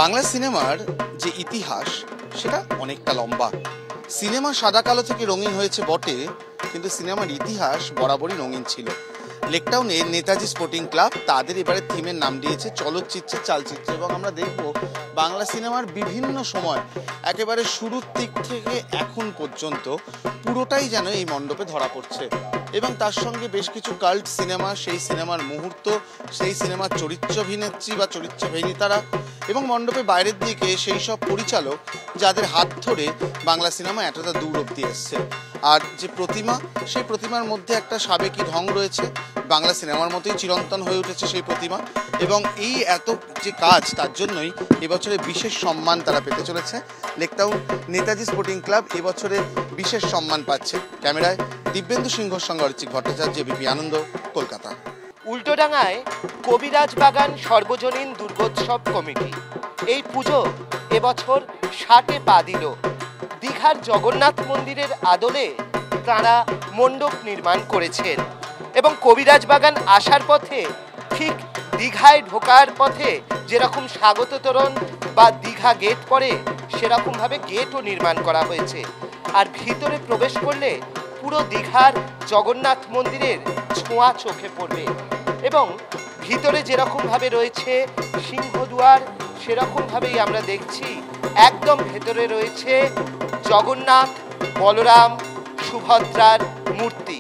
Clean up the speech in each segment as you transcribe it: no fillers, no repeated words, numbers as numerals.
বাংলা সিনেমার যে ইতিহাস সেটা অনেকটা লম্বা। সিনেমা সাদা কালো থেকে রঙিন হয়েছে বটে, কিন্তু সিনেমার ইতিহাস বরাবরই রঙিন ছিল। লেকটাউনে নেতাজি স্পোর্টিং ক্লাব তাদের এবারে থিমের নাম দিয়েছে চলচ্চিত্রের চালচিত্র, এবং আমরা দেখব বাংলা সিনেমার বিভিন্ন সময় একেবারে শুরুর দিক থেকে এখন পর্যন্ত পুরোটাই যেন এই মণ্ডপে ধরা পড়ছে। এবং তার সঙ্গে বেশ কিছু কাল্ট সিনেমা, সেই সিনেমার মুহূর্ত, সেই সিনেমার চরিত্রাভিনেত্রী বা চরিত্রাভিনেতারা, এবং মণ্ডপে বাইরের দিকে সেই সব পরিচালক যাদের হাত ধরে বাংলা সিনেমা এতটা দূর অব্দি এসছে। আর যে প্রতিমা, সেই প্রতিমার মধ্যে একটা সাবেকি ঢং রয়েছে, বাংলা সিনেমার মতোই চিরন্তন হয়ে উঠেছে সেই প্রতিমা। এবং এই এত যে কাজ, তার জন্যই এবছরে বিশেষ সম্মান তারা পেতে চলেছে। লেকটাউন নেতাজি স্পোর্টিং ক্লাব এবছরে বিশেষ সম্মান পাচ্ছে। ক্যামেরায় দিব্যেন্দু সিংহর সঙ্গে অরিচিক ভট্টাচার্য, এবিপি আনন্দ, কলকাতা। উল্টোডাঙায় কবিরাজ বাগান সর্বজনীন দুর্গোৎসব কমিটি এই পুজো এবছর 60-এ পা দিল। দীঘার জগন্নাথ মন্দিরের আদলে তাঁরা মণ্ডপ নির্মাণ করেছেন, এবং কবিরাজ বাগান আসার পথে ঠিক দীঘায় ঢোকার পথে যেরকম স্বাগত তোরণ বা দীঘা গেট পড়ে, সেরকমভাবে গেটও নির্মাণ করা হয়েছে। আর ভিতরে প্রবেশ করলে পুরো দীঘার জগন্নাথ মন্দিরের ছোঁয়া চোখে পড়বে। এবং ভিতরে যেরকমভাবে রয়েছে সিংহদুয়ার, সেরকমভাবেই আমরা দেখছি একদম ভেতরে রয়েছে জগন্নাথ, বলরাম, সুভদ্রার মূর্তি।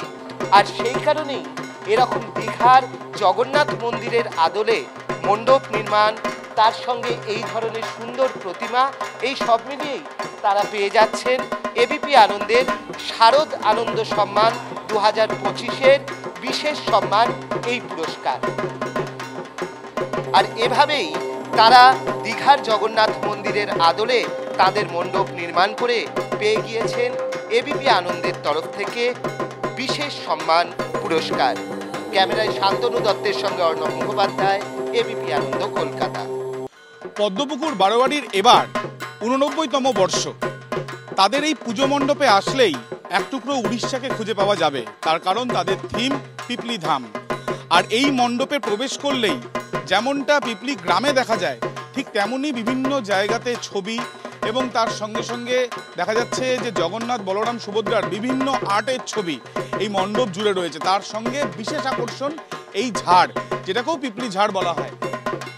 আর সেই কারণেই এরকম দীঘার জগন্নাথ মন্দিরের আদলে মণ্ডপ নির্মাণ, তার সঙ্গে এই ধরনের সুন্দর প্রতিমা, এই সব মিলিয়েই তারা পেয়ে যাচ্ছেন এবিপি আনন্দের শারদ আনন্দ সম্মান 2025-এর বিশেষ সম্মান, এই পুরস্কার। আর এভাবেই তারা দীঘার জগন্নাথ মন্দিরের আদলে তাদের মণ্ডপ নির্মাণ করে পেয়ে গিয়েছেন এবিপি আনন্দের তরফ থেকে বিশেষ সম্মান পুরস্কার। ক্যামেরায় শান্তনু দত্তের সঙ্গে অর্ণব মুখোপাধ্যায়, এবিপি আনন্দ, কলকাতা। পদ্মপুকুর বারোয়ারির এবার 89তম বর্ষ। তাদের এই পুজো মণ্ডপে আসলেই এক টুকরো উড়িষ্যাকে খুঁজে পাওয়া যাবে, তার কারণ তাদের থিম পিপলি ধাম। আর এই মণ্ডপে প্রবেশ করলেই যেমনটা পিপলি গ্রামে দেখা যায়, ঠিক তেমনই বিভিন্ন জায়গাতে ছবি, এবং তার সঙ্গে সঙ্গে দেখা যাচ্ছে যে জগন্নাথ, বলরাম, সুভদ্রার বিভিন্ন আর্টের ছবি এই মণ্ডপ জুড়ে রয়েছে। তার সঙ্গে বিশেষ আকর্ষণ এই ঝাড়, যেটাকেও পিপলি ঝাড় বলা হয়।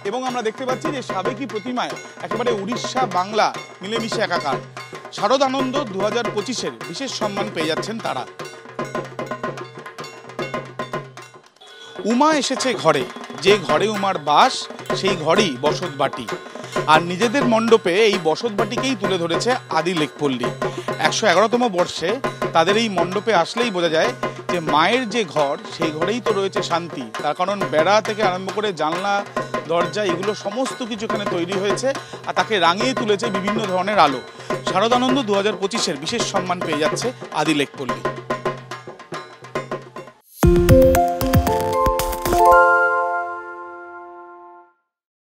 এবং আমরা দেখতে পাচ্ছি যে সাবেকি প্রতিমায় একেবারে উড়িষ্যা বাংলা মিলেমিশে একাকার। শারদ আনন্দ 2025-এর বিশেষ সম্মান পেয়ে যাচ্ছেন তারা। উমা এসেছে ঘরে, যে ঘরে উমার বাস, সেই ঘরেই বসত বাটি। আর নিজেদের মণ্ডপে এই বসত বাটিকেই তুলে ধরেছে আদি লেকপল্লী। 111তম বর্ষে তাদের এই মণ্ডপে আসলেই বোঝা যায় যে মায়ের যে ঘর, সেই ঘরেই তো রয়েছে শান্তি। তার কারণ বেড়া থেকে আরম্ভ করে জানলা, দরজা, এগুলো সমস্ত কিছু এখানে তৈরি হয়েছে, আর তাকে রাঙিয়ে তুলেছে বিভিন্ন ধরনের আলো। শারদানন্দ 2025-এর বিশেষ সম্মান পেয়ে যাচ্ছে আদি লেকপল্লী।